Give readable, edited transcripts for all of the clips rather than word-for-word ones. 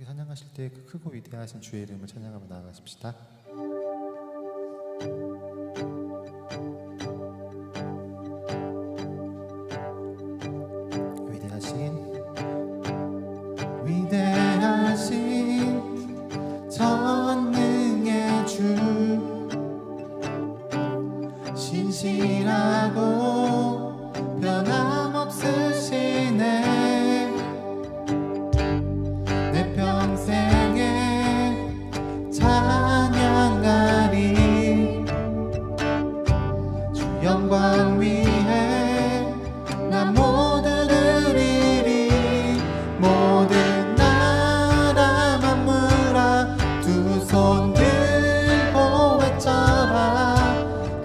찬양하실 때 그 크고 위대하신 주의 이름을 찬양하며 나아가십시다. 위대하신 전능의 주, 신실하고 변함없으시네. 내 평생에 찬양하리. 주 영광 위에 나 모두 드리리. 모든 나라 만물아 두 손 들고 외쳐라.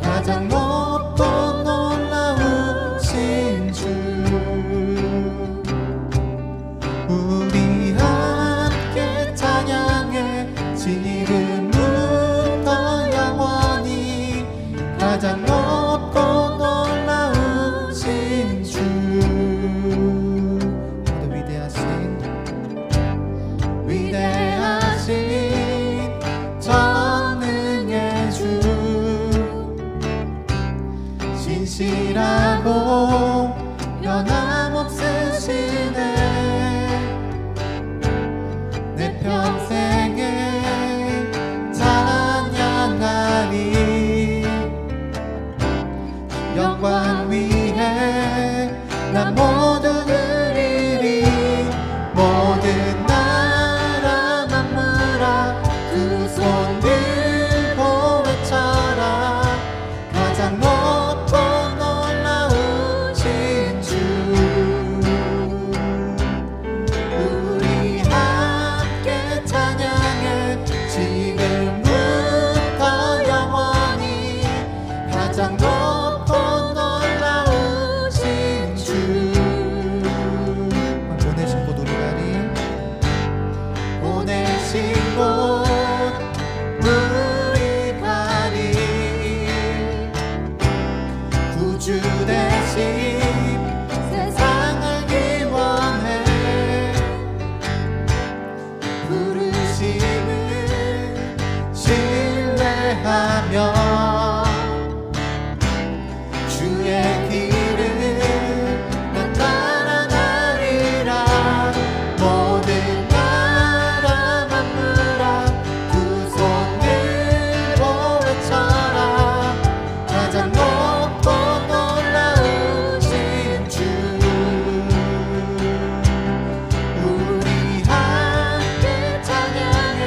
가장 높고 놀라우신 주, 우리 함께 찬양해 지금부터 영원히. 가장 높고 놀라우신 주, 모두 위대하신 전능의 주, 신실하고 변함없으시네. 내 평생에 찬양하리. 영광 위에 나 모두 드리리. 모든 나라 만물아 두 손 들고 외쳐라. 가장 높고 놀라우신 주, 우리 함께 찬양해 지금부터 영원히. 가장 높고 놀라우신 주, 보내신 곳 우리 가리. 보내신 곳 우리 가리. 구주 대신 세상을 기원해. 부르심을 신뢰하며 주의 길을 난 따라가리라. 모든 나라 만물아 두 손 들고 외쳐라. 가장 높고 놀라우신 주, 우리 함께 찬양해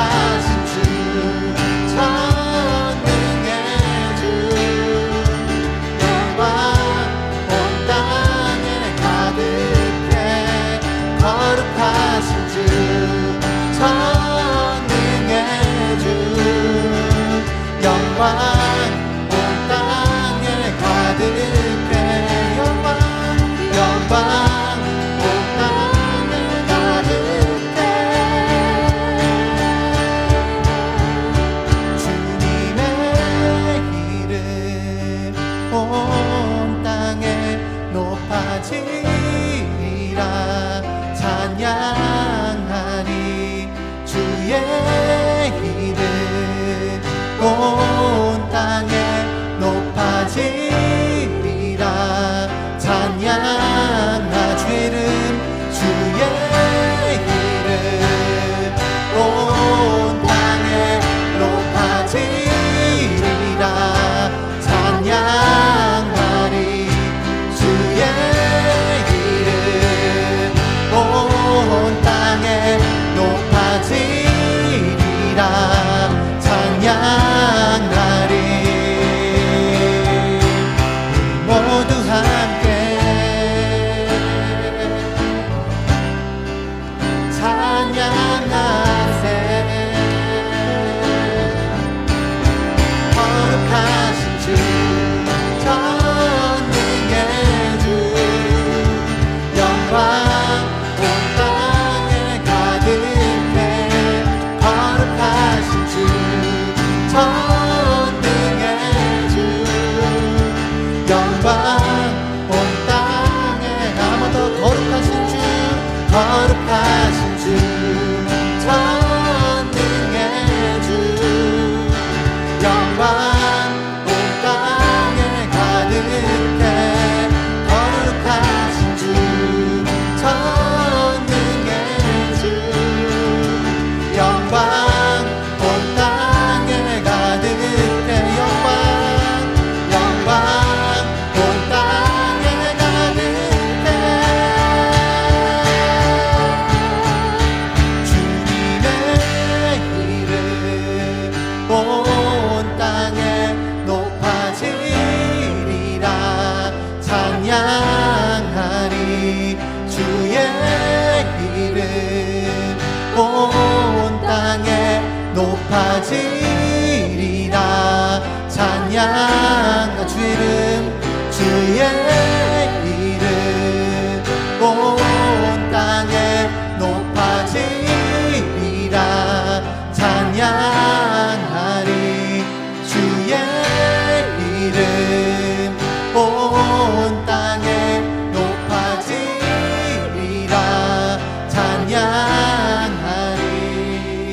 거룩하신 주 전능의 주 영광 온 땅에 가득해 거룩하신 주 전능의 주 영광 온 땅에 가득해 영광 온 땅에 가득해 주님의 이름 온 땅에 높아지리라 찬양하리 주의 이름 온 땅에 높아지리라 찬양하 주의 이름 주의 이름 온 땅에 높아지리라 찬양하리 주의 이름 온 땅에 높아지리라 찬양하리 모두 함께 찬양하세 거룩하신 주 전능의 주 영광 온 땅에 가득해 거룩하신 주 전능의 주 영광 온 땅에 한 번 더 거룩하신 주 거룩하신 주 전능의 주 영광 온 땅에 가득해 거룩하신 주 전능의 주 영광 온 땅에 가득해 영광 온 땅에 가득해 주님의 이름 온 땅에 높아지리라 찬양하리 주의 이름 온 땅에 높아지리라 찬양하 주의 이름 온 땅에 높아지리라 찬양하리 주의 이름 온 땅에 높아지리라 찬양하리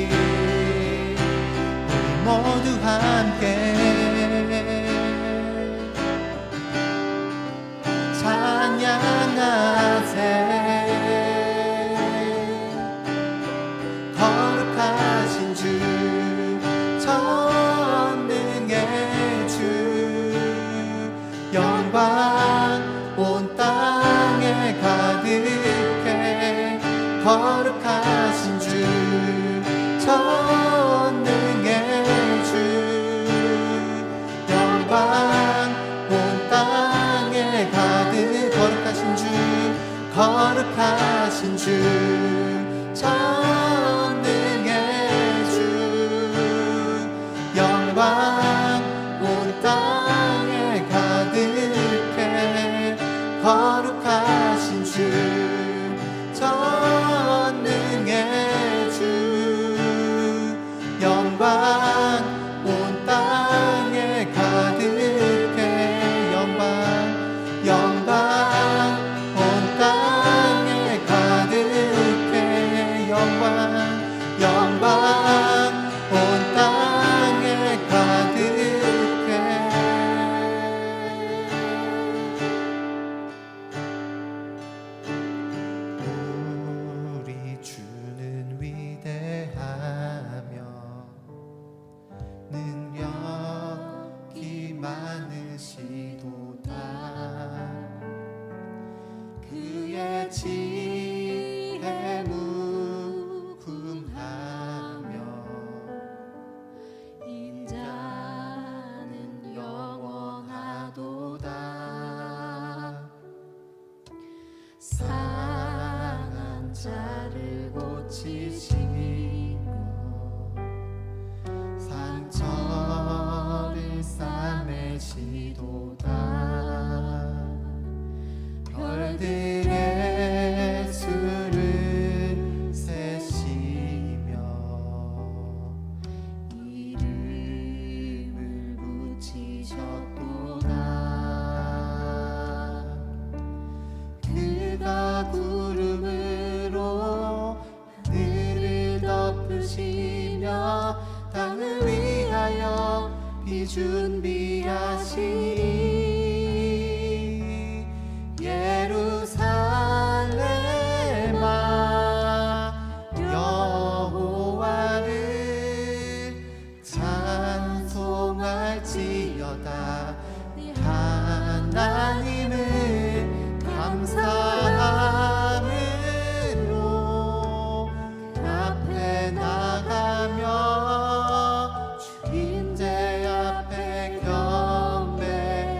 우리 모두 함께 찬양하세 거룩하신 주 전능의 주 영광 온 땅에 가득해 거룩하신 주 전능의 주 영광 온 땅에 가득 거룩하신 주 거룩하신 주 전능의 주 고치시며 상처를 싸매시도다. 별들의 수를 세시며 이름을 붙이셨도다. 그가 구름으로 하늘을 덮으시며 땅을 위하여 비준비하시니 예루살렘아 여호와를 찬송할지어다. 네 하나님을 감사함으로 그 앞에 나가며 주인제 앞에 경배하리라.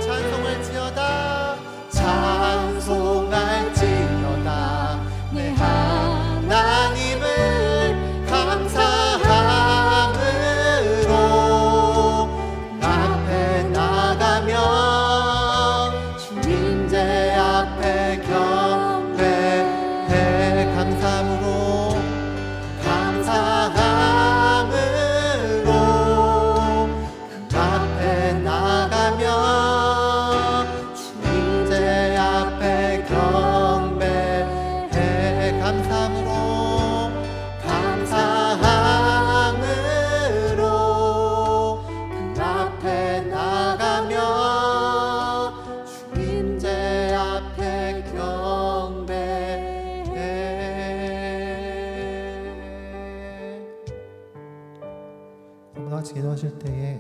찬송할지어다 찬송할지어다 내 하나님을 감사함으로 앞에 나가며 주님제 앞에 경배해 감사함으로 그 앞에 나가며 주님제 앞에 경배해 감사함으로 그 앞에 나가며 주님제 앞에 경배해. 너무나 기도하실 때에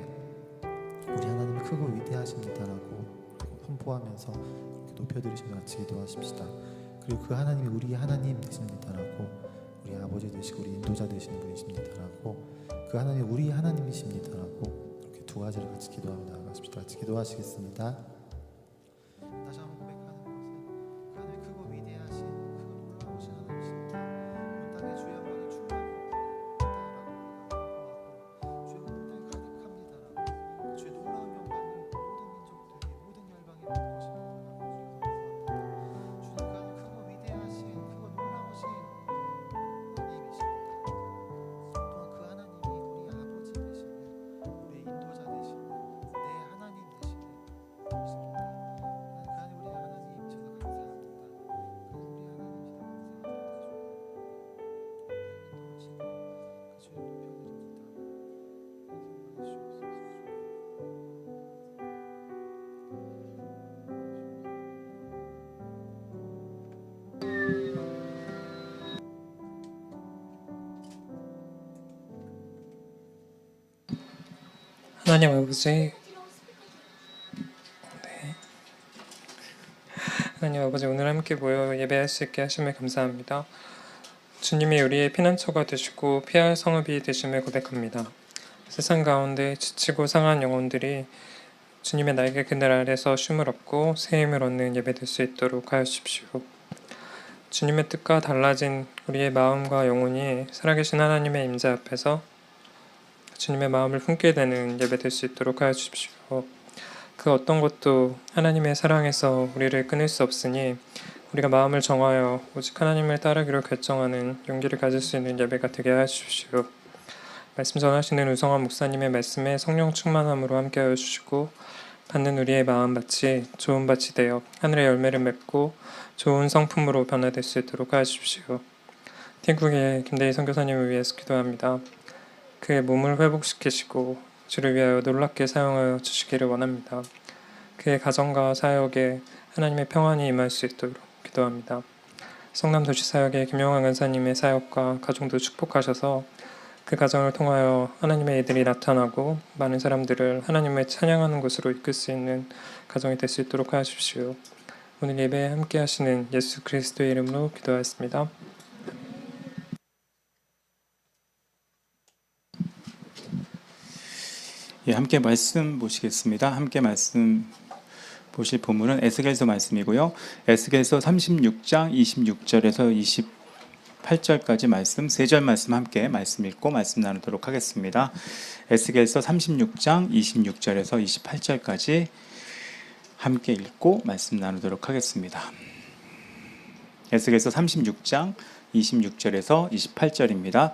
우리 하나님이 크고 위대하십니다라고 선포하면서 높여드리시면서 같이 기도하십시다. 그리고 그 하나님이 우리 하나님 되십니다라고, 우리 아버지 되시고 우리 인도자 되시는 분이십니다라고, 그 하나님이 우리 하나님이십니다라고, 이렇게 두 가지를 같이 기도하며 나아가십시다. 같이 기도하시겠습니다. 다시 한번 고백하는 것은 그 하나님이 크고 위대하신, 크고 놀라우신 하나님이십니다. 온 땅에 주의 영광이 충만합니다라고 주의 영광이 가득합니다라고, 주의 놀라운 영광을 모든 민족들이 모든 열방이 볼 것입니다. 주님 그 크고 위대하신, 크고 놀라우신 하나님이십니다. 또한 그 하나님이 우리 아버지 되시는, 우리 인도자 되시는, 내 하나님 되시는 분이십니다. 그 하나님 우리 하나님이셔서 감사합니다. 그 우리 하나님이셔서 감사합니다. 그 주의 하나님 아버지, 네. 하나님 아버지, 오늘 함께 모여 예배할 수 있게 하심을 감사합니다. 주님이 우리의 피난처가 되시고 피할 성읍이 되심을 고백합니다. 세상 가운데 지치고 상한 영혼들이 주님의 날개 그늘 아래서 쉼을 얻고 새 힘을 얻는 예배 될 수 있도록 하여주십시오. 주님의 뜻과 달라진 우리의 마음과 영혼이 살아계신 하나님의 임재 앞에서 주님의 마음을 품게 되는 예배 될 수 있도록 하여 주십시오. 그 어떤 것도 하나님의 사랑에서 우리를 끊을 수 없으니 우리가 마음을 정하여 오직 하나님을 따르기로 결정하는 용기를 가질 수 있는 예배가 되게 하여 주십시오. 말씀 전하시는 우성환 목사님의 말씀에 성령 충만함으로 함께 하여 주시고, 받는 우리의 마음밭이 좋은 밭이 되어 하늘의 열매를 맺고 좋은 성품으로 변화될 수 있도록 하여 주십시오. 태국의 김대희 선교사님을 위해서 기도합니다. 그의 몸을 회복시키시고 주를 위하여 놀랍게 사용하여 주시기를 원합니다. 그의 가정과 사역에 하나님의 평안이 임할 수 있도록 기도합니다. 성남도시사역의 김영환 간사님의 사역과 가정도 축복하셔서 그 가정을 통하여 하나님의 일들이 나타나고 많은 사람들을 하나님을 찬양하는 곳으로 이끌 수 있는 가정이 될 수 있도록 하여 주십시오. 오늘 예배에 함께 하시는 예수 그리스도의 이름으로 기도하였습니다. 예, 함께 말씀 보시겠습니다. 함께 말씀 보실 본문은 에스겔서 말씀이고요. 에스겔서 36장 26절에서 28절까지 말씀, 3절 말씀 함께 말씀 읽고 말씀 나누도록 하겠습니다. 에스겔서 36장 26절에서 28절까지 함께 읽고 말씀 나누도록 하겠습니다. 에스겔서 36장 26절에서 28절입니다.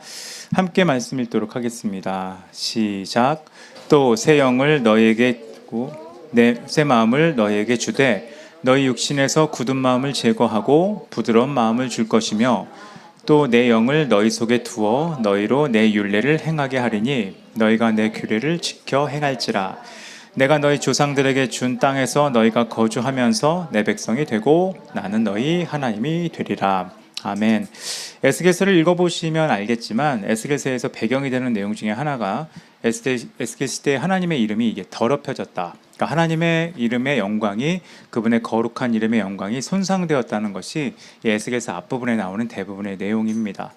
함께 말씀 읽도록 하겠습니다. 시작. 또 새 영을 너희에게 주고 새 마음을 너희에게 주되 너희 육신에서 굳은 마음을 제거하고 부드러운 마음을 줄 것이며 또 내 영을 너희 속에 두어 너희로 내 율례를 행하게 하리니 너희가 내 규례를 지켜 행할지라. 내가 너희 조상들에게 준 땅에서 너희가 거주하면서 내 백성이 되고 나는 너희 하나님이 되리라. 아멘. 에스겔서를 읽어보시면 알겠지만 에스겔서에서 배경이 되는 내용 중에 하나가 에스겔 시대에 하나님의 이름이 이게 더럽혀졌다. 그러니까 하나님의 이름의 영광이, 그분의 거룩한 이름의 영광이 손상되었다는 것이 에스겔서 앞부분에 나오는 대부분의 내용입니다.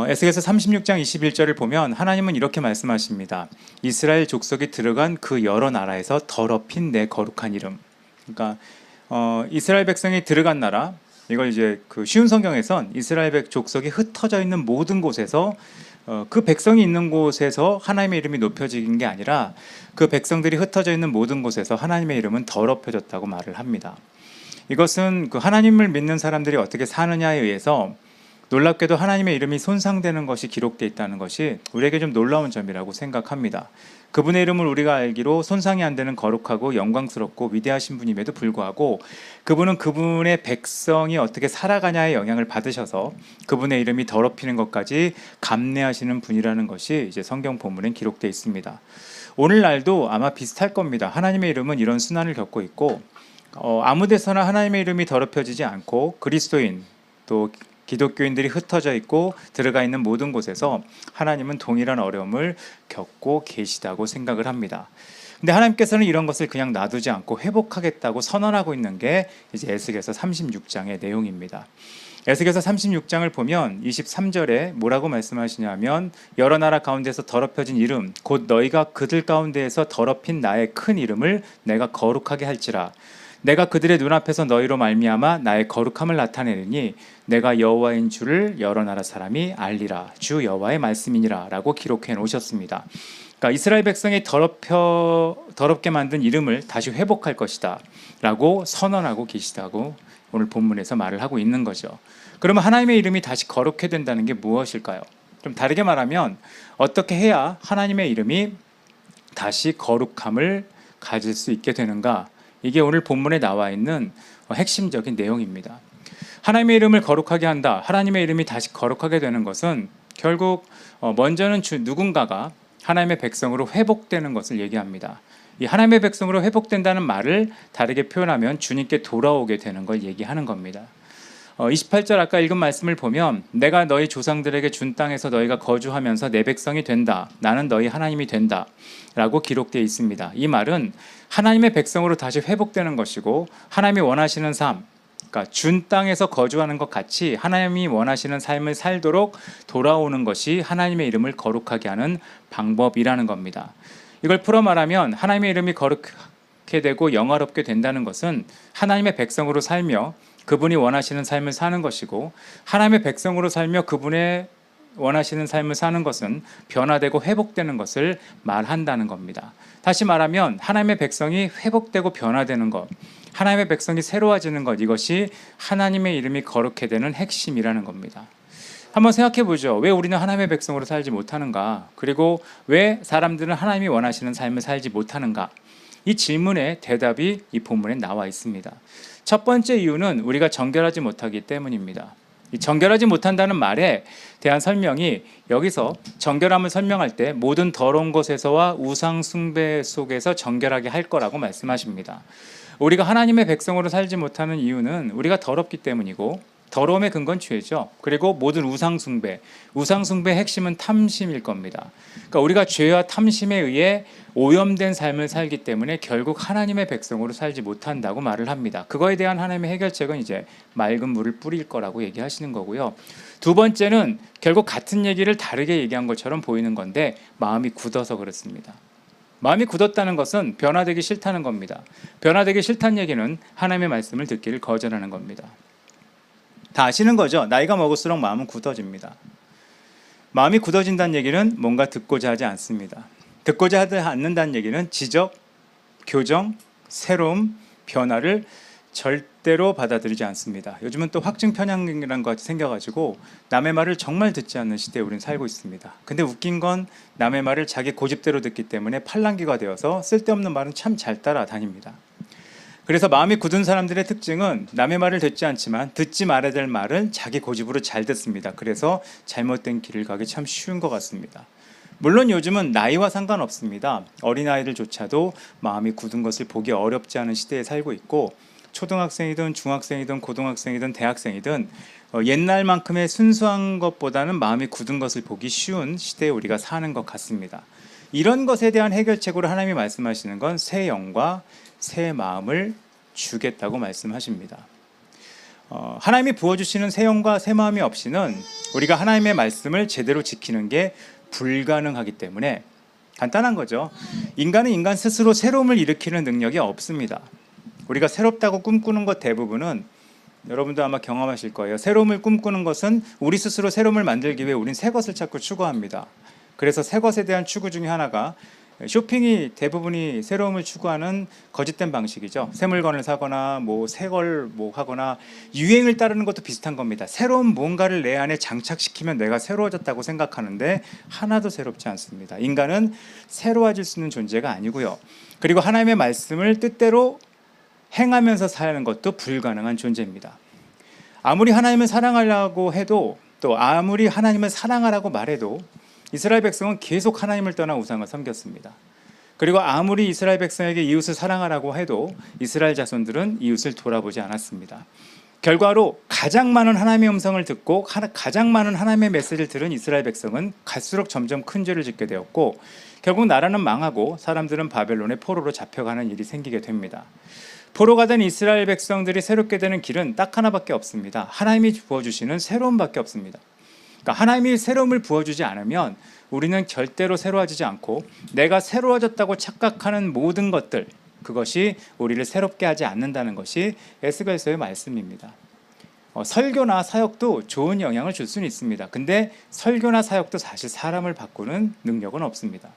에스겔서 36장 21절을 보면 하나님은 이렇게 말씀하십니다. 이스라엘 족속이 들어간 그 여러 나라에서 더럽힌 내 거룩한 이름. 그러니까 이스라엘 백성이 들어간 나라, 이걸 이제 그 쉬운 성경에선 이스라엘 족속이 흩어져 있는 모든 곳에서 그 백성이 있는 곳에서 하나님의 이름이 높여진 게 아니라 그 백성들이 흩어져 있는 모든 곳에서 하나님의 이름은 더럽혀졌다고 말을 합니다. 이것은 그 하나님을 믿는 사람들이 어떻게 사느냐에 의해서 놀랍게도 하나님의 이름이 손상되는 것이 기록되어 있다는 것이 우리에게 좀 놀라운 점이라고 생각합니다. 그분의 이름을 우리가 알기로 손상이 안 되는 거룩하고 영광스럽고 위대하신 분임에도 불구하고 그분은 그분의 백성이 어떻게 살아가냐에 영향을 받으셔서 그분의 이름이 더럽히는 것까지 감내하시는 분이라는 것이 이제 성경 본문에 기록되어 있습니다. 오늘날도 아마 비슷할 겁니다. 하나님의 이름은 이런 순환을 겪고 있고 아무 데서나 하나님의 이름이 더럽혀지지 않고 그리스도인 또 기독교인들이 흩어져 있고 들어가 있는 모든 곳에서 하나님은 동일한 어려움을 겪고 계시다고 생각을 합니다. 근데 하나님께서는 이런 것을 그냥 놔두지 않고 회복하겠다고 선언하고 있는 게 이제 에스겔서 36장의 내용입니다. 에스겔서 36장을 보면 23절에 뭐라고 말씀하시냐면 여러 나라 가운데서 더럽혀진 이름 곧 너희가 그들 가운데에서 더럽힌 나의 큰 이름을 내가 거룩하게 할지라 내가 그들의 눈앞에서 너희로 말미암아 나의 거룩함을 나타내느니 내가 여호와인 줄을 여러 나라 사람이 알리라 주 여호와의 말씀이니라 라고 기록해 놓으셨습니다. 그러니까 이스라엘 백성이 더럽게 만든 이름을 다시 회복할 것이다 라고 선언하고 계시다고 오늘 본문에서 말을 하고 있는 거죠. 그러면 하나님의 이름이 다시 거룩해 된다는 게 무엇일까요? 좀 다르게 말하면 어떻게 해야 하나님의 이름이 다시 거룩함을 가질 수 있게 되는가? 이게 오늘 본문에 나와 있는 핵심적인 내용입니다. 하나님의 이름을 거룩하게 한다. 하나님의 이름이 다시 거룩하게 되는 것은 결국 먼저는 누군가가 하나님의 백성으로 회복되는 것을 얘기합니다. 이 하나님의 백성으로 회복된다는 말을 다르게 표현하면 주님께 돌아오게 되는 걸 얘기하는 겁니다. 28절 아까 읽은 말씀을 보면 내가 너희 조상들에게 준 땅에서 너희가 거주하면서 내 백성이 된다. 나는 너희 하나님이 된다. 라고 기록되어 있습니다. 이 말은 하나님의 백성으로 다시 회복되는 것이고 하나님이 원하시는 삶, 그러니까 준 땅에서 거주하는 것 같이 하나님이 원하시는 삶을 살도록 돌아오는 것이 하나님의 이름을 거룩하게 하는 방법이라는 겁니다. 이걸 풀어 말하면 하나님의 이름이 거룩하게 되고 영화롭게 된다는 것은 하나님의 백성으로 살며 그분이 원하시는 삶을 사는 것이고 하나님의 백성으로 살며 그분의 원하시는 삶을 사는 것은 변화되고 회복되는 것을 말한다는 겁니다. 다시 말하면 하나님의 백성이 회복되고 변화되는 것, 하나님의 백성이 새로워지는 것, 이것이 하나님의 이름이 거룩해 되는 핵심이라는 겁니다. 한번 생각해 보죠. 왜 우리는 하나님의 백성으로 살지 못하는가? 그리고 왜 사람들은 하나님이 원하시는 삶을 살지 못하는가? 이 질문의 대답이 이 본문에 나와 있습니다. 첫 번째 이유는 우리가 정결하지 못하기 때문입니다. 이 정결하지 못한다는 말에 대한 설명이 여기서 정결함을 설명할 때 모든 더러운 것에서와 우상 숭배 속에서 정결하게 할 거라고 말씀하십니다. 우리가 하나님의 백성으로 살지 못하는 이유는 우리가 더럽기 때문이고 더러움의 근거는 죄죠. 그리고 모든 우상 숭배의 핵심은 탐심일 겁니다. 그러니까 우리가 죄와 탐심에 의해 오염된 삶을 살기 때문에 결국 하나님의 백성으로 살지 못한다고 말을 합니다. 그거에 대한 하나님의 해결책은 이제 맑은 물을 뿌릴 거라고 얘기하시는 거고요. 두 번째는 결국 같은 얘기를 다르게 얘기한 것처럼 보이는 건데 마음이 굳어서 그렇습니다. 마음이 굳었다는 것은 변화되기 싫다는 겁니다. 변화되기 싫다는 얘기는 하나님의 말씀을 듣기를 거절하는 겁니다. 다 아시는 거죠? 나이가 먹을수록 마음은 굳어집니다. 마음이 굳어진다는 얘기는 뭔가 듣고자 하지 않습니다. 듣고자 하지 않는다는 얘기는 지적, 교정, 새로움, 변화를 절대로 받아들이지 않습니다. 요즘은 또 확증 편향이라는 것이 생겨가지고 남의 말을 정말 듣지 않는 시대에 우리는 살고 있습니다. 근데 웃긴 건 남의 말을 자기 고집대로 듣기 때문에 팔랑귀가 되어서 쓸데없는 말은 참 잘 따라다닙니다. 그래서 마음이 굳은 사람들의 특징은 남의 말을 듣지 않지만 듣지 말아야 될 말은 자기 고집으로 잘 듣습니다. 그래서 잘못된 길을 가기 참 쉬운 것 같습니다. 물론 요즘은 나이와 상관없습니다. 어린아이들조차도 마음이 굳은 것을 보기 어렵지 않은 시대에 살고 있고 초등학생이든 중학생이든 고등학생이든 대학생이든 옛날만큼의 순수한 것보다는 마음이 굳은 것을 보기 쉬운 시대에 우리가 사는 것 같습니다. 이런 것에 대한 해결책으로 하나님이 말씀하시는 건 새 영과 새 마음을 주겠다고 말씀하십니다. 하나님이 부어주시는 새 영과 새 마음이 없이는 우리가 하나님의 말씀을 제대로 지키는 게 불가능하기 때문에 간단한 거죠. 인간은 인간 스스로 새로움을 일으키는 능력이 없습니다. 우리가 새롭다고 꿈꾸는 것 대부분은 여러분도 아마 경험하실 거예요. 새로움을 꿈꾸는 것은 우리 스스로 새로움을 만들기 위해 우린 새 것을 자꾸 추구합니다. 그래서 새 것에 대한 추구 중에 하나가 쇼핑이 대부분이 새로움을 추구하는 거짓된 방식이죠. 새 물건을 사거나 새 걸 하거나 유행을 따르는 것도 비슷한 겁니다. 새로운 뭔가를 내 안에 장착시키면 내가 새로워졌다고 생각하는데 하나도 새롭지 않습니다. 인간은 새로워질 수 있는 존재가 아니고요. 그리고 하나님의 말씀을 뜻대로 행하면서 사는 것도 불가능한 존재입니다. 아무리 하나님을 사랑하려고 해도 또 아무리 하나님을 사랑하라고 말해도 이스라엘 백성은 계속 하나님을 떠나 우상을 섬겼습니다. 그리고 아무리 이스라엘 백성에게 이웃을 사랑하라고 해도 이스라엘 자손들은 이웃을 돌아보지 않았습니다. 결과로 가장 많은 하나님의 음성을 듣고 가장 많은 하나님의 메시지를 들은 이스라엘 백성은 갈수록 점점 큰 죄를 짓게 되었고 결국 나라는 망하고 사람들은 바벨론의 포로로 잡혀가는 일이 생기게 됩니다. 포로가 된 이스라엘 백성들이 새롭게 되는 길은 딱 하나밖에 없습니다. 하나님이 부어주시는 새로움밖에 없습니다. 그러니까 하나님이 새로움을 부어주지 않으면 우리는 절대로 새로워지지 않고 내가 새로워졌다고 착각하는 모든 것들, 그것이 우리를 새롭게 하지 않는다는 것이 에스겔서의 말씀입니다. 설교나 사역도 좋은 영향을 줄 수는 있습니다. 근데 설교나 사역도 사실 사람을 바꾸는 능력은 없습니다.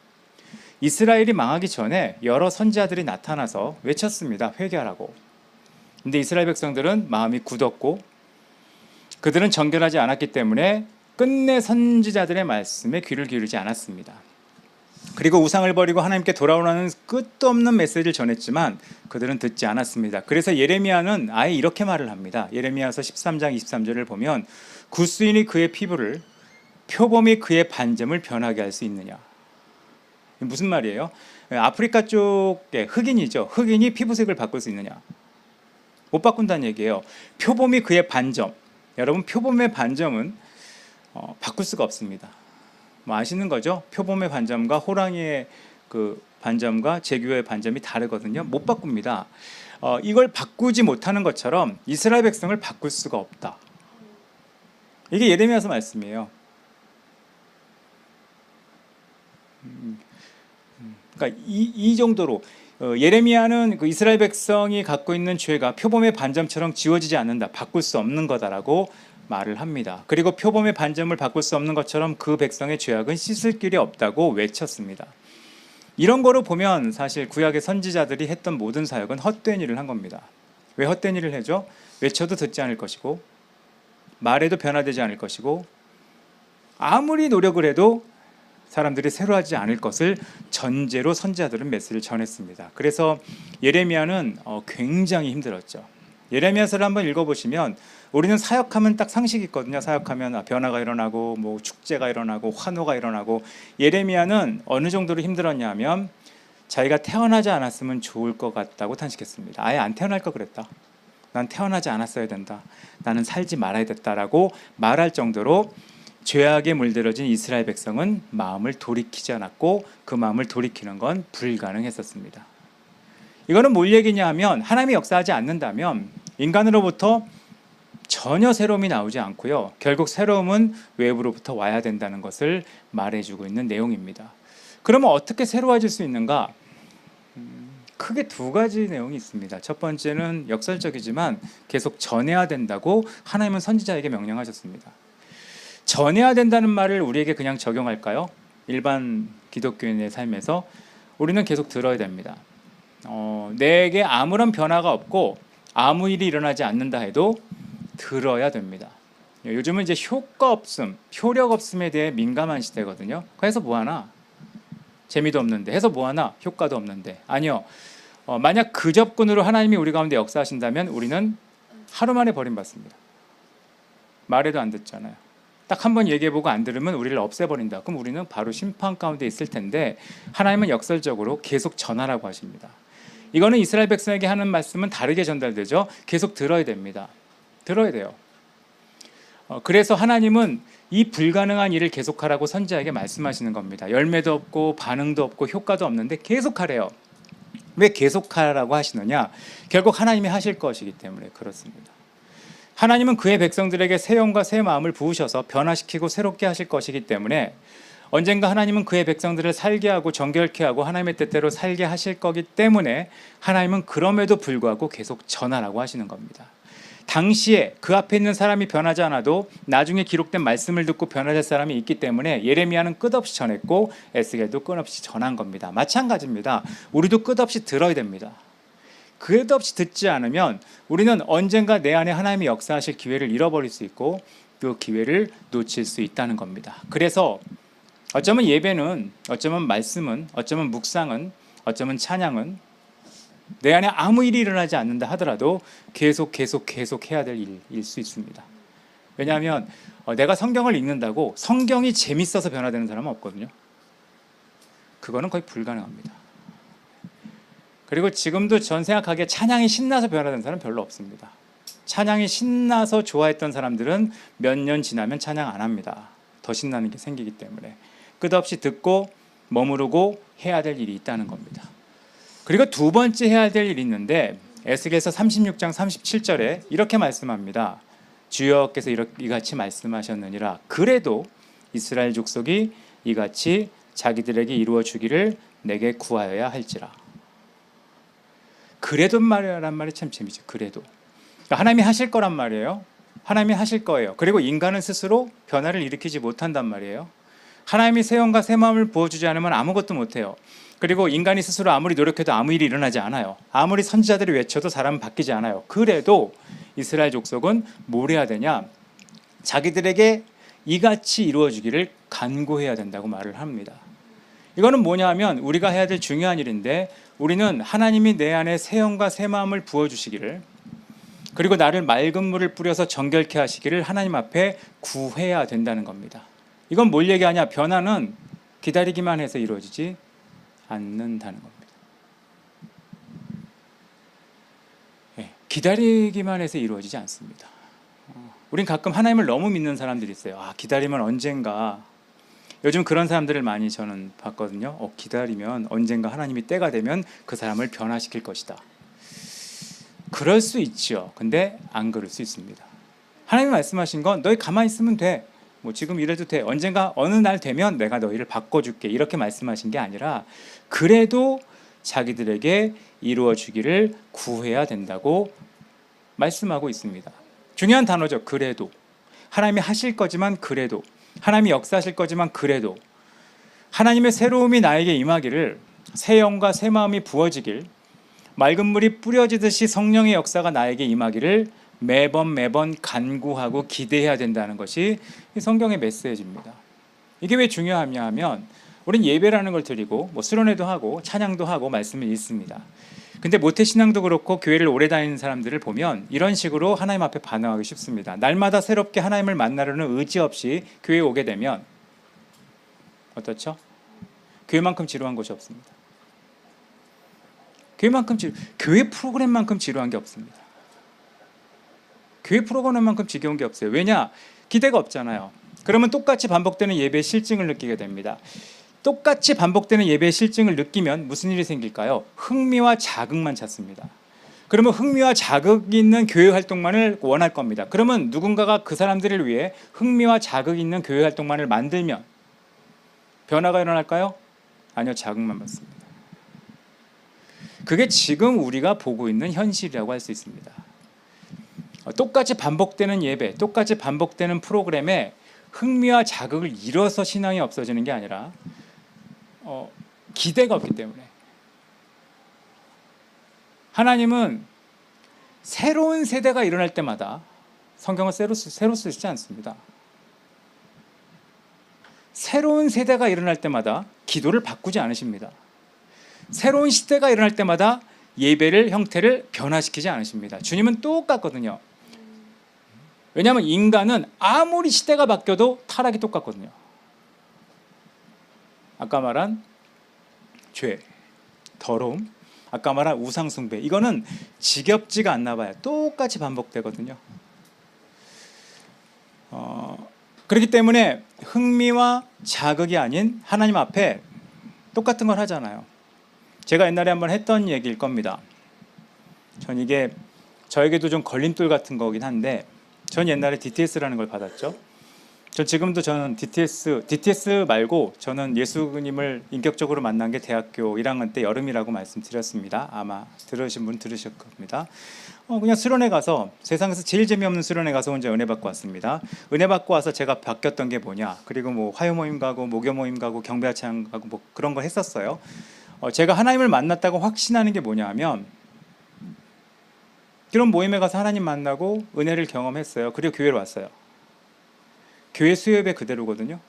이스라엘이 망하기 전에 여러 선지자들이 나타나서 외쳤습니다. 회개하라고. 근데 이스라엘 백성들은 마음이 굳었고 그들은 정결하지 않았기 때문에 끝내 선지자들의 말씀에 귀를 기울이지 않았습니다. 그리고 우상을 버리고 하나님께 돌아오라는 끝도 없는 메시지를 전했지만 그들은 듣지 않았습니다. 그래서 예레미야는 아예 이렇게 말을 합니다. 예레미야서 13장 23절을 보면 구스인이 그의 피부를 표범이 그의 반점을 변하게 할 수 있느냐. 무슨 말이에요? 아프리카 쪽의 흑인이죠. 흑인이 피부색을 바꿀 수 있느냐? 못 바꾼다는 얘기예요. 표범이 그의 반점. 여러분 표범의 반점은 바꿀 수가 없습니다. 아시는 거죠? 표범의 반점과 호랑이의 그 반점과 제규어의 반점이 다르거든요. 못 바꿉니다. 이걸 바꾸지 못하는 것처럼 이스라엘 백성을 바꿀 수가 없다. 이게 예레미야서 말씀이에요. 그러니까 이 정도로 예레미야는 그 이스라엘 백성이 갖고 있는 죄가 표범의 반점처럼 지워지지 않는다. 바꿀 수 없는 거다라고 말을 합니다. 그리고 표범의 반점을 바꿀 수 없는 것처럼 그 백성의 죄악은 씻을 길이 없다고 외쳤습니다. 이런 거로 보면 사실 구약의 선지자들이 했던 모든 사역은 헛된 일을 한 겁니다. 왜 헛된 일을 해죠? 외쳐도 듣지 않을 것이고 말해도 변화되지 않을 것이고 아무리 노력을 해도 사람들이 새로워하지 않을 것을 전제로 선지자들은 메시지를 전했습니다. 그래서 예레미야는 굉장히 힘들었죠. 예레미야서를 한번 읽어보시면 우리는 사역하면 딱 상식이 있거든요. 사역하면 변화가 일어나고 축제가 일어나고 환호가 일어나고 예레미야는 어느 정도로 힘들었냐 하면 자기가 태어나지 않았으면 좋을 것 같다고 탄식했습니다. 아예 안 태어날 걸 그랬다. 난 태어나지 않았어야 된다. 나는 살지 말아야 됐다라고 말할 정도로 죄악에 물들어진 이스라엘 백성은 마음을 돌이키지 않았고 그 마음을 돌이키는 건 불가능했었습니다. 이거는 뭘 얘기냐 하면 하나님이 역사하지 않는다면 인간으로부터 전혀 새로움이 나오지 않고요. 결국 새로움은 외부로부터 와야 된다는 것을 말해주고 있는 내용입니다. 그러면 어떻게 새로워질 수 있는가? 크게 두 가지 내용이 있습니다. 첫 번째는 역설적이지만 계속 전해야 된다고 하나님은 선지자에게 명령하셨습니다. 전해야 된다는 말을 우리에게 그냥 적용할까요? 일반 기독교인의 삶에서 우리는 계속 들어야 됩니다. 내게 아무런 변화가 없고 아무 일이 일어나지 않는다 해도 들어야 됩니다. 요즘은 이제 효과 없음, 효력 없음에 대해 민감한 시대거든요. 그래서 뭐하나? 재미도 없는데 해서 뭐하나? 효과도 없는데. 아니요. 만약 그 접근으로 하나님이 우리 가운데 역사하신다면 우리는 하루 만에 버림받습니다. 말해도 안 듣잖아요. 딱 한 번 얘기해보고 안 들으면 우리를 없애버린다. 그럼 우리는 바로 심판 가운데 있을 텐데 하나님은 역설적으로 계속 전하라고 하십니다. 이거는 이스라엘 백성에게 하는 말씀은 다르게 전달되죠. 계속 들어야 됩니다. 들어야 돼요. 그래서 하나님은 이 불가능한 일을 계속하라고 선지자에게 말씀하시는 겁니다. 열매도 없고 반응도 없고 효과도 없는데 계속하래요. 왜 계속하라고 하시느냐? 결국 하나님이 하실 것이기 때문에 그렇습니다. 하나님은 그의 백성들에게 새 영과 새 마음을 부으셔서 변화시키고 새롭게 하실 것이기 때문에 언젠가 하나님은 그의 백성들을 살게 하고 정결케 하고 하나님의 뜻대로 살게 하실 거기 때문에 하나님은 그럼에도 불구하고 계속 전하라고 하시는 겁니다. 당시에 그 앞에 있는 사람이 변하지 않아도 나중에 기록된 말씀을 듣고 변화될 사람이 있기 때문에 예레미야는 끝없이 전했고 에스겔도 끝없이 전한 겁니다. 마찬가지입니다. 우리도 끝없이 들어야 됩니다. 끝없이 듣지 않으면 우리는 언젠가 내 안에 하나님이 역사하실 기회를 잃어버릴 수 있고 그 기회를 놓칠 수 있다는 겁니다. 그래서 어쩌면 예배는, 어쩌면 말씀은, 어쩌면 묵상은, 어쩌면 찬양은 내 안에 아무 일이 일어나지 않는다 하더라도 계속 해야 될 일일 수 있습니다. 왜냐하면 내가 성경을 읽는다고 성경이 재밌어서 변화되는 사람은 없거든요. 그거는 거의 불가능합니다. 그리고 지금도 전 생각하기에 찬양이 신나서 변화되는 사람은 별로 없습니다. 찬양이 신나서 좋아했던 사람들은 몇 년 지나면 찬양 안 합니다. 더 신나는 게 생기기 때문에. 끝없이 듣고 머무르고 해야 될 일이 있다는 겁니다. 그리고 두 번째 해야 될 일이 있는데 에스겔서 36장 37절에 이렇게 말씀합니다. 주여께서 이같이 말씀하셨느니라. 그래도 이스라엘 족속이 이같이 자기들에게 이루어 주기를 내게 구하여야 할지라. 그래도 말이란 말이 참 재미죠. 그래도. 그러니까 하나님이 하실 거란 말이에요. 하나님이 하실 거예요. 그리고 인간은 스스로 변화를 일으키지 못한단 말이에요. 하나님이 새 영과 새 마음을 부어주지 않으면 아무것도 못해요. 그리고 인간이 스스로 아무리 노력해도 아무 일이 일어나지 않아요. 아무리 선지자들이 외쳐도 사람은 바뀌지 않아요. 그래도 이스라엘 족속은 뭘 해야 되냐? 자기들에게 이같이 이루어지기를 간구해야 된다고 말을 합니다. 이거는 뭐냐 하면 우리가 해야 될 중요한 일인데 우리는 하나님이 내 안에 새 영과 새 마음을 부어주시기를 그리고 나를 맑은 물을 뿌려서 정결케 하시기를 하나님 앞에 구해야 된다는 겁니다. 이건 뭘 얘기하냐? 변화는 기다리기만 해서 이루어지지 않는다는 겁니다. 기다리기만 해서 이루어지지 않습니다. 우린 가끔 하나님을 너무 믿는 사람들이 있어요. 기다리면 언젠가. 요즘 그런 사람들을 많이 저는 봤거든요. 기다리면 언젠가 하나님이 때가 되면 그 사람을 변화시킬 것이다. 그럴 수 있죠. 근데 안 그럴 수 있습니다. 하나님이 말씀하신 건 너희 가만히 있으면 돼. 뭐 지금 이래도 돼. 언젠가 어느 날 되면 내가 너희를 바꿔줄게. 이렇게 말씀하신 게 아니라 그래도 자기들에게 이루어 주기를 구해야 된다고 말씀하고 있습니다. 중요한 단어죠. 그래도. 하나님이 하실 거지만 그래도. 하나님이 역사하실 거지만 그래도. 하나님의 새로움이 나에게 임하기를 새 영과 새 마음이 부어지길 맑은 물이 뿌려지듯이 성령의 역사가 나에게 임하기를 매번 간구하고 기대해야 된다는 것이 성경의 메시지입니다. 이게 왜 중요하냐 하면 우린 예배라는 걸 드리고 수련회도 하고 찬양도 하고 말씀을 읽습니다. 근데 모태신앙도 그렇고 교회를 오래 다니는 사람들을 보면 이런 식으로 하나님 앞에 반응하기 쉽습니다. 날마다 새롭게 하나님을 만나려는 의지 없이 교회에 오게 되면 어떻죠? 교회만큼 지루한 곳이 없습니다. 교회 프로그램만큼 지루한 게 없습니다. 교회 프로그램만큼 지겨운 게 없어요. 왜냐? 기대가 없잖아요. 그러면 똑같이 반복되는 예배의 실증을 느끼게 됩니다. 똑같이 반복되는 예배의 실증을 느끼면 무슨 일이 생길까요? 흥미와 자극만 찾습니다. 그러면 흥미와 자극이 있는 교회 활동만을 원할 겁니다. 그러면 누군가가 그 사람들을 위해 흥미와 자극이 있는 교회 활동만을 만들면 변화가 일어날까요? 아니요, 자극만 받습니다. 그게 지금 우리가 보고 있는 현실이라고 할 수 있습니다. 똑같이 반복되는 예배, 똑같이 반복되는 프로그램에 흥미와 자극을 잃어서 신앙이 없어지는 게 아니라 기대가 없기 때문에 하나님은 새로운 세대가 일어날 때마다 성경은 새로 쓰지 않습니다. 새로운 세대가 일어날 때마다 기도를 바꾸지 않으십니다. 새로운 시대가 일어날 때마다 예배를 형태를 변화시키지 않으십니다. 주님은 똑같거든요. 왜냐하면 인간은 아무리 시대가 바뀌어도 타락이 똑같거든요. 아까 말한 죄, 더러움, 아까 말한 우상숭배, 이거는 지겹지가 않나 봐요. 똑같이 반복되거든요. 그렇기 때문에 흥미와 자극이 아닌 하나님 앞에 똑같은 걸 하잖아요. 제가 옛날에 한번 했던 얘기일 겁니다. 전 이게 저에게도 좀 걸림돌 같은 거긴 한데 전 옛날에 DTS라는 걸 받았죠. 저는 DTS 말고 저는 예수님을 인격적으로 만난 게 대학교 1학년 때 여름이라고 말씀드렸습니다. 아마 들으신 분 들으실 겁니다. 그냥 수련회 가서 세상에서 제일 재미없는 수련회 가서 혼자 은혜 받고 왔습니다. 은혜 받고 와서 제가 바뀌었던 게 뭐냐, 그리고 뭐 화요 모임 가고 목요 모임 가고 경배 찬양 가고 뭐 그런 거 했었어요. 제가 하나님을 만났다고 확신하는 게 뭐냐 하면 그런 모임에 가서 하나님 만나고 은혜를 경험했어요. 그리고 교회로 왔어요. 교회 수요예배 그대로거든요.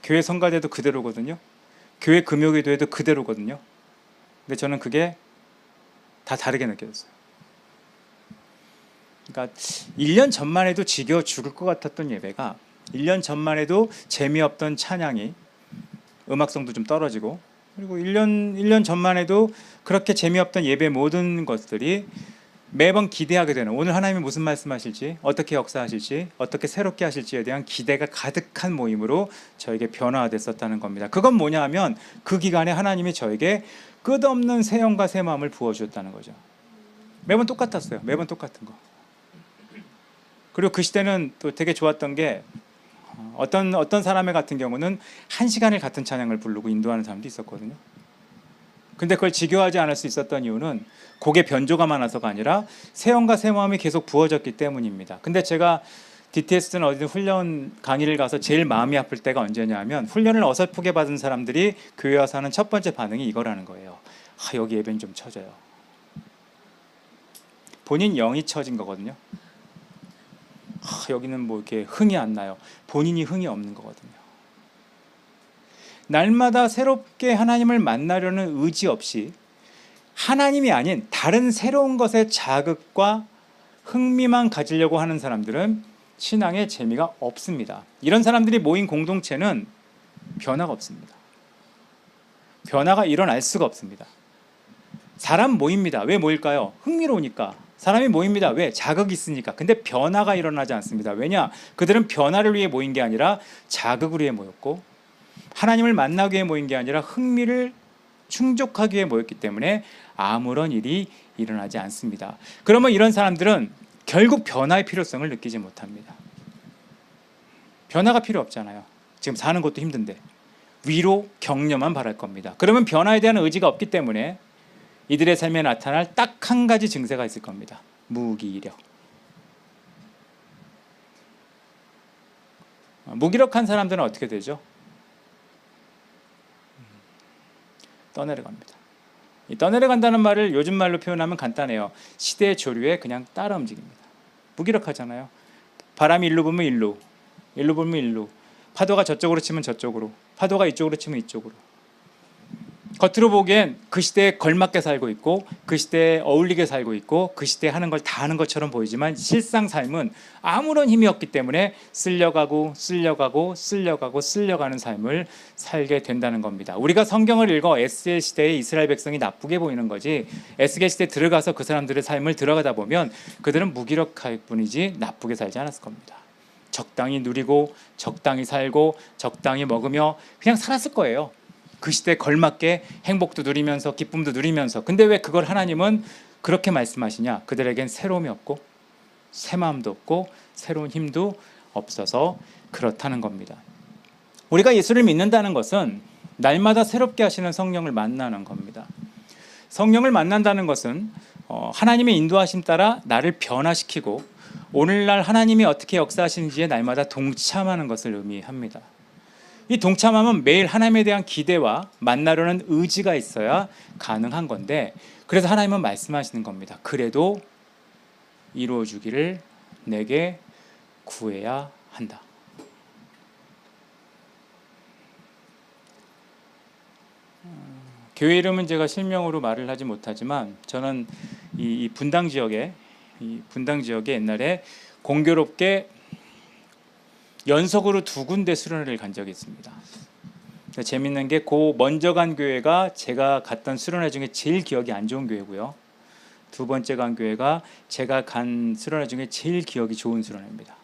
교회 성가대도 그대로거든요. 교회 금요기도회도 그대로거든요. 근데 저는 그게 다 다르게 느껴졌어요. 그러니까 1년 전만 해도 지겨워 죽을 것 같았던 예배가 1년 전만 해도 재미없던 찬양이 음악성도 좀 떨어지고, 그리고 1년 전만 해도 그렇게 재미없던 예배 모든 것들이 매번 기대하게 되는, 오늘 하나님이 무슨 말씀하실지, 어떻게 역사하실지, 어떻게 새롭게 하실지에 대한 기대가 가득한 모임으로 저에게 변화됐었다는 겁니다. 그건 뭐냐 하면 그 기간에 하나님이 저에게 끝없는 새 영과 새 마음을 부어주셨다는 거죠. 매번 똑같았어요. 매번 똑같은 거. 그리고 그 시대는 또 되게 좋았던 게 어떤 사람의 같은 경우는 1시간을 같은 찬양을 부르고 인도하는 사람도 있었거든요. 근데 그걸 지겨워하지 않을 수 있었던 이유는 곡의 변조가 많아서가 아니라 새 영과 새 마음이 계속 부어졌기 때문입니다. 근데 제가 DTS든 어디든 훈련 강의를 가서 제일 마음이 아플 때가 언제냐 하면 훈련을 어설프게 받은 사람들이 교회 와서 하는 첫 번째 반응이 이거라는 거예요. 여기 예배는 좀 처져요. 본인 영이 처진 거거든요. 여기는 뭐 이렇게 흥이 안 나요. 본인이 흥이 없는 거거든요. 날마다 새롭게 하나님을 만나려는 의지 없이 하나님이 아닌 다른 새로운 것에 자극과 흥미만 가지려고 하는 사람들은 신앙에 재미가 없습니다. 이런 사람들이 모인 공동체는 변화가 없습니다. 변화가 일어날 수가 없습니다. 사람 모입니다. 왜 모일까요? 흥미로우니까. 사람이 모입니다. 왜? 자극이 있으니까. 근데 변화가 일어나지 않습니다. 왜냐? 그들은 변화를 위해 모인 게 아니라 자극을 위해 모였고, 하나님을 만나기 위해 모인 게 아니라 흥미를 충족하기 위해 모였기 때문에 아무런 일이 일어나지 않습니다. 그러면 이런 사람들은 결국 변화의 필요성을 느끼지 못합니다. 변화가 필요 없잖아요. 지금 사는 것도 힘든데 위로 격려만 바랄 겁니다. 그러면 변화에 대한 의지가 없기 때문에 이들의 삶에 나타날 딱 한 가지 증세가 있을 겁니다. 무기력. 무기력한 사람들은 어떻게 되죠? 떠내려갑니다. 이 떠내려간다는 말을 요즘 말로 표현하면 간단해요. 시대의 조류에 그냥 따라 움직입니다. 무기력하잖아요. 바람이 일로 불면 일로, 일로 불면 일로, 파도가 저쪽으로 치면 저쪽으로, 파도가 이쪽으로 치면 이쪽으로. 겉으로 보기엔 그 시대에 걸맞게 살고 있고, 그 시대에 어울리게 살고 있고, 그 시대에 하는 걸 다 하는 것처럼 보이지만 실상 삶은 아무런 힘이 없기 때문에 쓸려가고 쓸려가는 삶을 살게 된다는 겁니다. 우리가 성경을 읽어 에스겔 시대의 이스라엘 백성이 나쁘게 보이는 거지, 에스겔 시대에 들어가서 그 사람들의 삶을 들어가다 보면 그들은 무기력할 뿐이지 나쁘게 살지 않았을 겁니다. 적당히 누리고 적당히 살고 적당히 먹으며 그냥 살았을 거예요. 그 시대에 걸맞게 행복도 누리면서 기쁨도 누리면서. 근데 왜 그걸 하나님은 그렇게 말씀하시냐? 그들에겐 새로움이 없고 새 마음도 없고 새로운 힘도 없어서 그렇다는 겁니다. 우리가 예수를 믿는다는 것은 날마다 새롭게 하시는 성령을 만나는 겁니다. 성령을 만난다는 것은 하나님의 인도하심 따라 나를 변화시키고 오늘날 하나님이 어떻게 역사하시는지에 날마다 동참하는 것을 의미합니다. 이 동참함은 매일 하나님에 대한 기대와 만나려는 의지가 있어야 가능한 건데, 그래서 하나님은 말씀하시는 겁니다. 그래도 이루어주기를 내게 구해야 한다. 교회 이름은 제가 실명으로 말을 하지 못하지만 저는 이 분당 지역에 옛날에 공교롭게 연속으로 2군데 수련회를 간 적이 있습니다. 재밌는 게 그 먼저 간 교회가 제가 갔던 수련회 중에 제일 기억이 안 좋은 교회고요. 두 번째 간 교회가 제가 간 수련회 중에 제일 기억이 좋은 수련회입니다.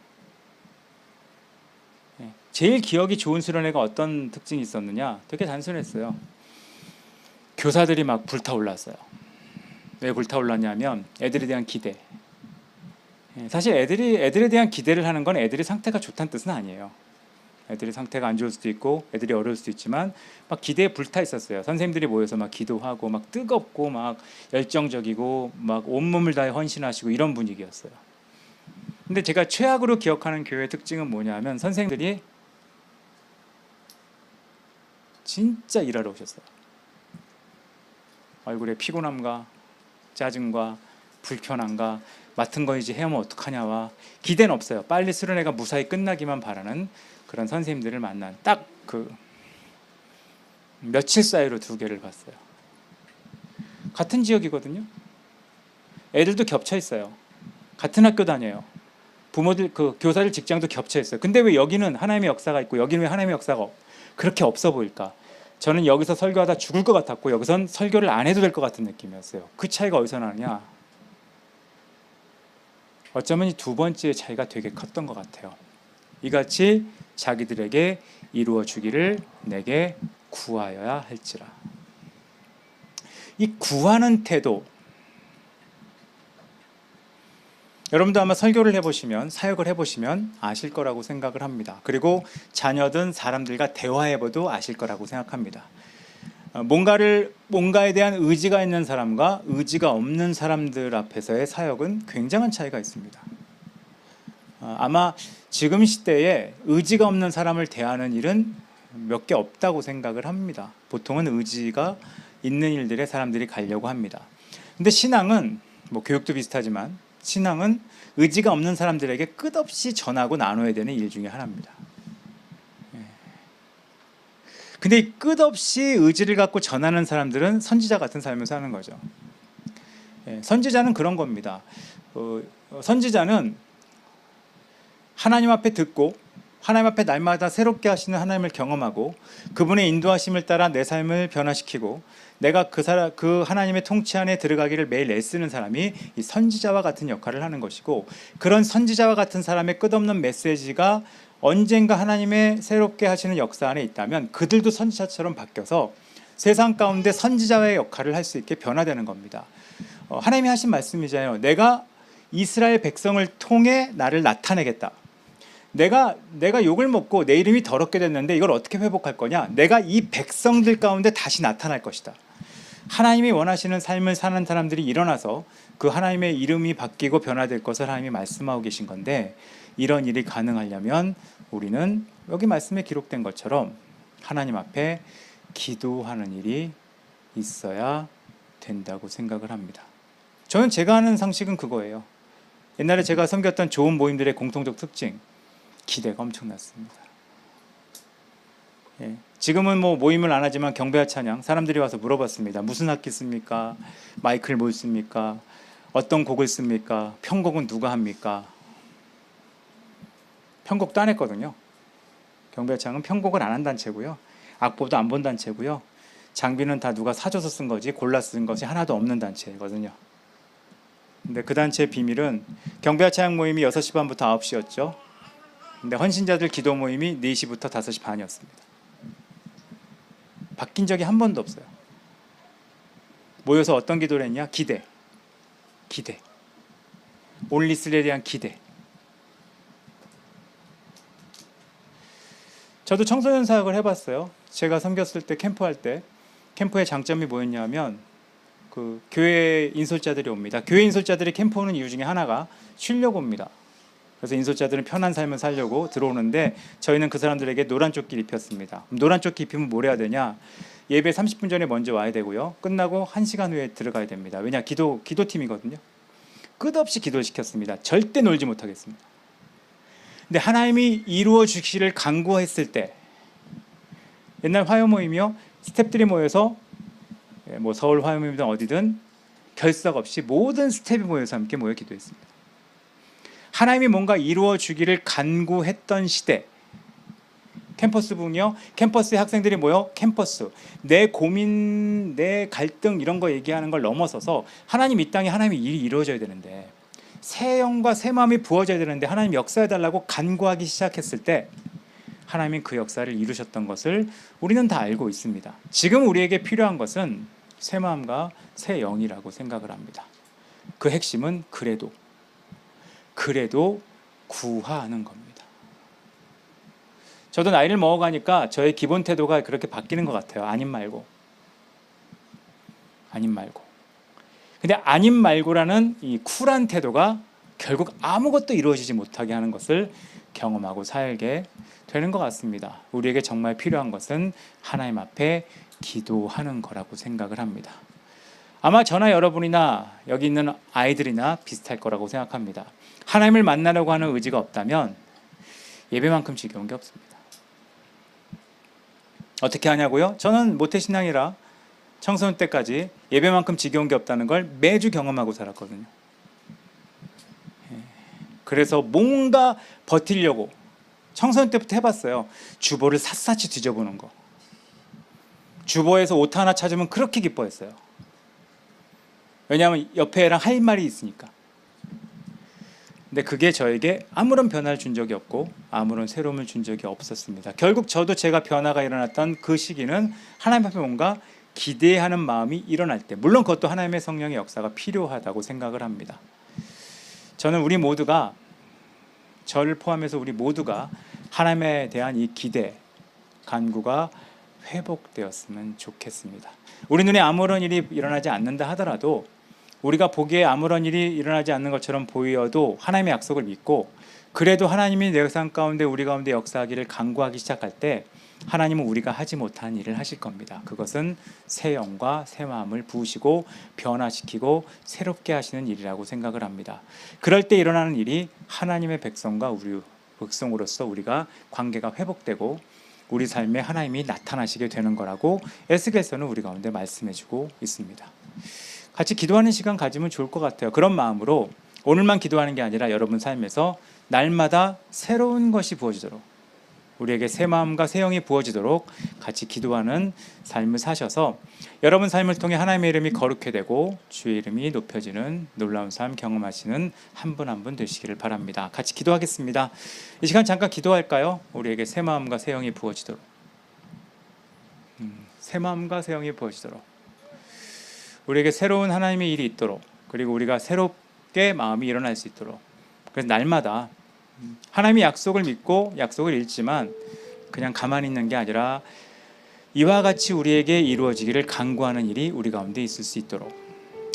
제일 기억이 좋은 수련회가 어떤 특징이 있었느냐? 되게 단순했어요. 교사들이 막 불타올랐어요. 왜 불타올랐냐면 애들에 대한 기대. 사실 애들에 대한 기대를 하는 건 애들이 상태가 좋다는 뜻은 아니에요. 애들이 상태가 안 좋을 수도 있고 애들이 어려울 수도 있지만 막 기대에 불타 있었어요. 선생님들이 모여서 막 기도하고 막 뜨겁고 막 열정적이고 막 온몸을 다해 헌신하시고 이런 분위기였어요. 근데 제가 최악으로 기억하는 교회의 특징은 뭐냐면 선생님들이 진짜 일하러 오셨어요. 얼굴에 피곤함과 짜증과 불편함과 맡은 거 이제 해오면 어떡하냐와 기대는 없어요. 빨리 수련회가 무사히 끝나기만 바라는 그런 선생님들을 만난 딱 그 며칠 사이로 두 개를 봤어요. 같은 지역이거든요. 애들도 겹쳐 있어요. 같은 학교 다녀요. 부모들 그 교사들 직장도 겹쳐 있어요. 근데 왜 여기는 하나님의 역사가 있고 여기는 왜 하나님의 역사가 그렇게 없어 보일까? 저는 여기서 설교하다 죽을 것 같았고 여기선 설교를 안 해도 될 것 같은 느낌이었어요. 그 차이가 어디서 나느냐? 어쩌면 이 두 번째 차이가 되게 컸던 것 같아요. 이같이 자기들에게 이루어 주기를 내게 구하여야 할지라. 이 구하는 태도, 여러분도 아마 설교를 해보시면 사역을 해보시면 아실 거라고 생각을 합니다. 그리고 자녀든 사람들과 대화해봐도 아실 거라고 생각합니다. 뭔가에 대한 의지가 있는 사람과 의지가 없는 사람들 앞에서의 사역은 굉장한 차이가 있습니다. 아마 지금 시대에 의지가 없는 사람을 대하는 일은 몇 개 없다고 생각을 합니다. 보통은 의지가 있는 일들에 사람들이 가려고 합니다. 근데 신앙은 뭐 교육도 비슷하지만 신앙은 의지가 없는 사람들에게 끝없이 전하고 나눠야 되는 일 중에 하나입니다. 근데 이 끝없이 의지를 갖고 전하는 사람들은 선지자 같은 삶을 사는 거죠. 선지자는 그런 겁니다. 선지자는 하나님 앞에 듣고 하나님 앞에 날마다 새롭게 하시는 하나님을 경험하고 그분의 인도하심을 따라 내 삶을 변화시키고 내가 그 하나님의 통치 안에 들어가기를 매일 애쓰는 사람이 이 선지자와 같은 역할을 하는 것이고, 그런 선지자와 같은 사람의 끝없는 메시지가 언젠가 하나님의 새롭게 하시는 역사 안에 있다면 그들도 선지자처럼 바뀌어서 세상 가운데 선지자의 역할을 할 수 있게 변화되는 겁니다. 하나님이 하신 말씀이잖아요. 내가 이스라엘 백성을 통해 나를 나타내겠다. 내가 욕을 먹고 내 이름이 더럽게 됐는데 이걸 어떻게 회복할 거냐? 내가 이 백성들 가운데 다시 나타날 것이다. 하나님이 원하시는 삶을 사는 사람들이 일어나서 그 하나님의 이름이 바뀌고 변화될 것을 하나님이 말씀하고 계신 건데, 이런 일이 가능하려면 우리는 여기 말씀에 기록된 것처럼 하나님 앞에 기도하는 일이 있어야 된다고 생각을 합니다. 저는 제가 하는 상식은 그거예요. 옛날에 제가 섬겼던 좋은 모임들의 공통적 특징, 기대가 엄청났습니다. 지금은 뭐 모임을 안 하지만 경배와 찬양, 사람들이 와서 물어봤습니다. 무슨 악기 씁니까? 마이크를 뭘 씁니까? 어떤 곡을 씁니까? 편곡은 누가 합니까? 편곡도 안 했거든요. 경배와 찬양은 편곡을 안 한 단체고요. 악보도 안 본 단체고요. 장비는 다 누가 사줘서 쓴 거지 골라 쓴 것이 하나도 없는 단체거든요. 근데 그 단체의 비밀은 경배와 찬양 모임이 6시 반부터 9시였죠. 근데 헌신자들 기도 모임이 4시부터 5시 반이었습니다. 바뀐 적이 한 번도 없어요. 모여서 어떤 기도를 했냐? 기대. 올리슬에 대한 기대. 저도 청소년 사역을 해봤어요. 제가 섬겼을 때 캠프할 때 캠프의 장점이 뭐였냐면 그 교회 인솔자들이 옵니다. 교회 인솔자들이 캠프 오는 이유 중에 하나가 쉬려고 옵니다. 그래서 인솔자들은 편한 삶을 살려고 들어오는데 저희는 그 사람들에게 노란 조끼를 입혔습니다. 노란 조끼 입히면 뭘 해야 되냐? 예배 30분 전에 먼저 와야 되고요. 끝나고 1시간 후에 들어가야 됩니다. 왜냐? 기도팀이거든요. 끝없이 기도를 시켰습니다. 절대 놀지 못하겠습니다. 근데 하나님이 이루어 주시기를 간구했을 때, 옛날 화요 모임이요, 스텝들이 모여서 뭐 서울 화요 모임이든 어디든 결석 없이 모든 스텝이 모여서 함께 모여 기도했습니다. 하나님이 뭔가 이루어 주기를 간구했던 시대, 캠퍼스 부흥이요, 캠퍼스에 학생들이 모여 캠퍼스, 내 고민, 내 갈등 이런 거 얘기하는 걸 넘어서서 하나님 이 땅에 하나님의 일이 이루어져야 되는데, 새 영과 새 마음이 부어져야 되는데 하나님 역사해달라고 간구하기 시작했을 때 하나님은 그 역사를 이루셨던 것을 우리는 다 알고 있습니다. 지금 우리에게 필요한 것은 새 마음과 새 영이라고 생각을 합니다. 그 핵심은 그래도 그래도 구하는 겁니다. 저도 나이를 먹어가니까 저의 기본 태도가 그렇게 바뀌는 것 같아요. 아님 말고. 아님 말고. 근데 아님 말고라는 이 쿨한 태도가 결국 아무것도 이루어지지 못하게 하는 것을 경험하고 살게 되는 것 같습니다. 우리에게 정말 필요한 것은 하나님 앞에 기도하는 거라고 생각을 합니다. 아마 저나 여러분이나 여기 있는 아이들이나 비슷할 거라고 생각합니다. 하나님을 만나려고 하는 의지가 없다면 예배만큼 지겨운 게 없습니다. 어떻게 하냐고요? 저는 모태신앙이라 청소년 때까지 예배만큼 지겨운 게 없다는 걸 매주 경험하고 살았거든요. 그래서 뭔가 버티려고 청소년 때부터 해봤어요. 주보를 샅샅이 뒤져보는 거. 주보에서 오타 하나 찾으면 그렇게 기뻐했어요. 왜냐하면 옆에 애랑 할 말이 있으니까. 근데 그게 저에게 아무런 변화를 준 적이 없고 아무런 새로움을 준 적이 없었습니다. 결국 저도 제가 변화가 일어났던 그 시기는 하나님 앞에 뭔가 기대하는 마음이 일어날 때, 물론 그것도 하나님의 성령의 역사가 필요하다고 생각을 합니다. 저는 우리 모두가, 저를 포함해서 우리 모두가 하나님에 대한 이 기대, 간구가 회복되었으면 좋겠습니다. 우리 눈에 아무런 일이 일어나지 않는다 하더라도, 우리가 보기에 아무런 일이 일어나지 않는 것처럼 보여도 하나님의 약속을 믿고, 그래도 하나님이 내 삶 가운데 우리 가운데 역사하기를 간구하기 시작할 때 하나님은 우리가 하지 못한 일을 하실 겁니다. 그것은 새 영과 새 마음을 부으시고 변화시키고 새롭게 하시는 일이라고 생각을 합니다. 그럴 때 일어나는 일이 하나님의 백성과 우리 백성으로서 우리가 관계가 회복되고 우리 삶에 하나님이 나타나시게 되는 거라고 에스겔서는 우리 가운데 말씀해주고 있습니다. 같이 기도하는 시간 가지면 좋을 것 같아요. 그런 마음으로 오늘만 기도하는 게 아니라 여러분 삶에서 날마다 새로운 것이 부어지도록, 우리에게 새 마음과 새 영이 부어지도록 같이 기도하는 삶을 사셔서 여러분 삶을 통해 하나님의 이름이 거룩해 되고 주의 이름이 높여지는 놀라운 삶 경험하시는 한 분 한 분 되시기를 바랍니다. 같이 기도하겠습니다. 이 시간 잠깐 기도할까요? 우리에게 새 마음과 새 영이 부어지도록, 새 마음과 새 영이 부어지도록, 우리에게 새로운 하나님의 일이 있도록, 그리고 우리가 새롭게 마음이 일어날 수 있도록, 그래서 날마다 하나님의 약속을 믿고 약속을 읽지만 그냥 가만히 있는 게 아니라 이와 같이 우리에게 이루어지기를 간구하는 일이 우리 가운데 있을 수 있도록,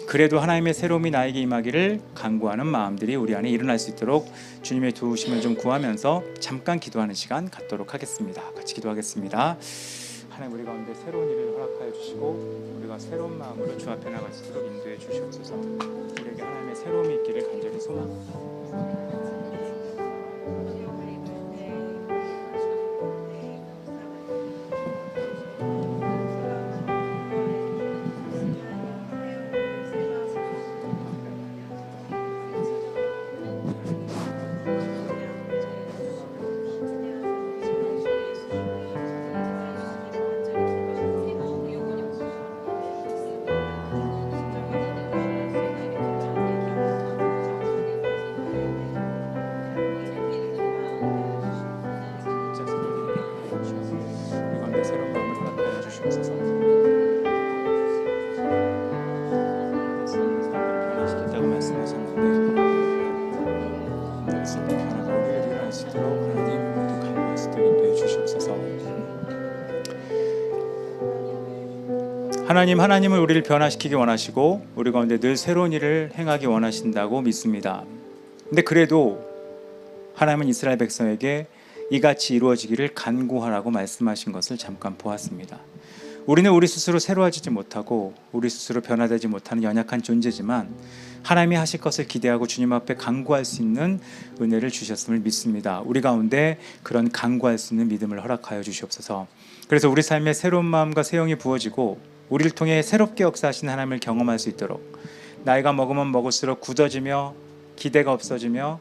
그래도 하나님의 새로움이 나에게 임하기를 간구하는 마음들이 우리 안에 일어날 수 있도록 주님의 도우심을 좀 구하면서 잠깐 기도하는 시간 갖도록 하겠습니다. 같이 기도하겠습니다. 하나님, 우리 가운데 새로운 일을 허락하여 주시고 우리가 새로운 마음으로 주 앞에 나갈 수 있도록 인도해 주시옵소서. 우리에게 하나님의 새로움이 있기를 간절히 소망합니다. 새로운 마음을 허락하여 주시옵소서. 변화시켰다고 말씀하셨는데 말씀의 변화가 우리에게 일어날 수 있도록 하나님 모두 간구할 수 있도록 인도해 주시옵소서. 하나님은 우리를 변화시키기 원하시고 우리 가운데 늘 새로운 일을 행하기 원하신다고 믿습니다. 근데 그래도 하나님은 이스라엘 백성에게 이같이 이루어지기를 간구하라고 말씀하신 것을 잠깐 보았습니다. 우리는 우리 스스로 새로워지지 못하고 우리 스스로 변화되지 못하는 연약한 존재지만 하나님이 하실 것을 기대하고 주님 앞에 간구할 수 있는 은혜를 주셨음을 믿습니다. 우리 가운데 그런 간구할 수 있는 믿음을 허락하여 주시옵소서. 그래서 우리 삶에 새로운 마음과 새 영이 부어지고 우리를 통해 새롭게 역사하신 하나님을 경험할 수 있도록, 나이가 먹으면 먹을수록 굳어지며 기대가 없어지며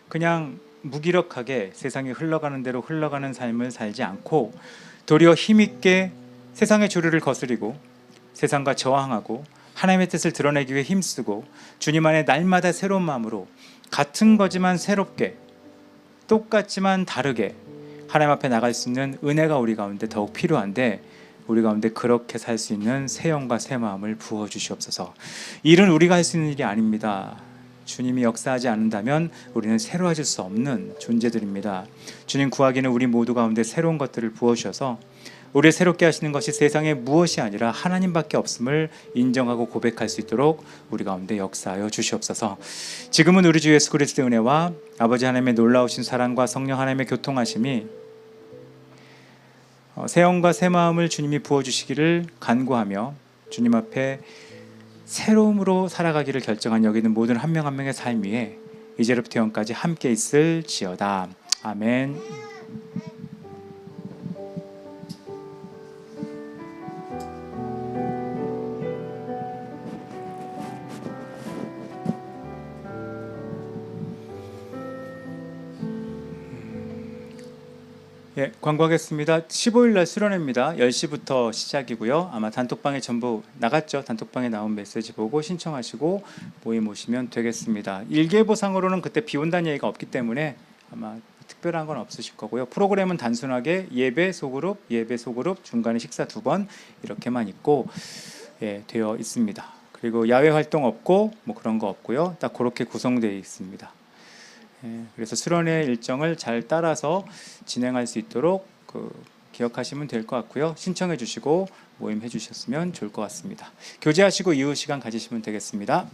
그냥 무기력하게 세상이 흘러가는 대로 흘러가는 삶을 살지 않고 도리어 힘있게 세상의 주류를 거스리고 세상과 저항하고 하나님의 뜻을 드러내기 위해 힘쓰고 주님 안에 날마다 새로운 마음으로 같은 거지만 새롭게, 똑같지만 다르게 하나님 앞에 나갈 수 있는 은혜가 우리 가운데 더욱 필요한데, 우리 가운데 그렇게 살 수 있는 새 영과 새 마음을 부어주시옵소서. 일은 우리가 할 수 있는 일이 아닙니다. 주님이 역사하지 않는다면 우리는 새로워질 수 없는 존재들입니다. 주님 구하기는 우리 모두 가운데 새로운 것들을 부어주셔서 우리를 새롭게 하시는 것이 세상에 무엇이 아니라 하나님밖에 없음을 인정하고 고백할 수 있도록 우리 가운데 역사하여 주시옵소서. 지금은 우리 주 예수 그리스도의 은혜와 아버지 하나님의 놀라우신 사랑과 성령 하나님의 교통하심이 새 영과 새 마음을 주님이 부어주시기를 간구하며 주님 앞에 새로움으로 살아가기를 결정한 여기 있는 모든 한 명 한 명의 삶 위에 이제로부터 영까지 함께 있을지어다. 아멘. 예, 광고하겠습니다. 15일 날 수련회입니다. 10시부터 시작이고요. 아마 단톡방에 전부 나갔죠. 단톡방에 나온 메시지 보고 신청하시고 모임 오시면 되겠습니다. 일기예보상으로는 그때 비 온다는 얘기가 없기 때문에 아마 특별한 건 없으실 거고요. 프로그램은 단순하게 예배 소그룹, 중간에 식사 2번 이렇게만 있고 되어 있습니다. 그리고 야외 활동 없고 뭐 그런 거 없고요. 딱 그렇게 구성되어 있습니다. 그래서 수련회 일정을 잘 따라서 진행할 수 있도록 기억하시면 될 것 같고요. 신청해 주시고 모임해 주셨으면 좋을 것 같습니다. 교제하시고 이후 시간 가지시면 되겠습니다.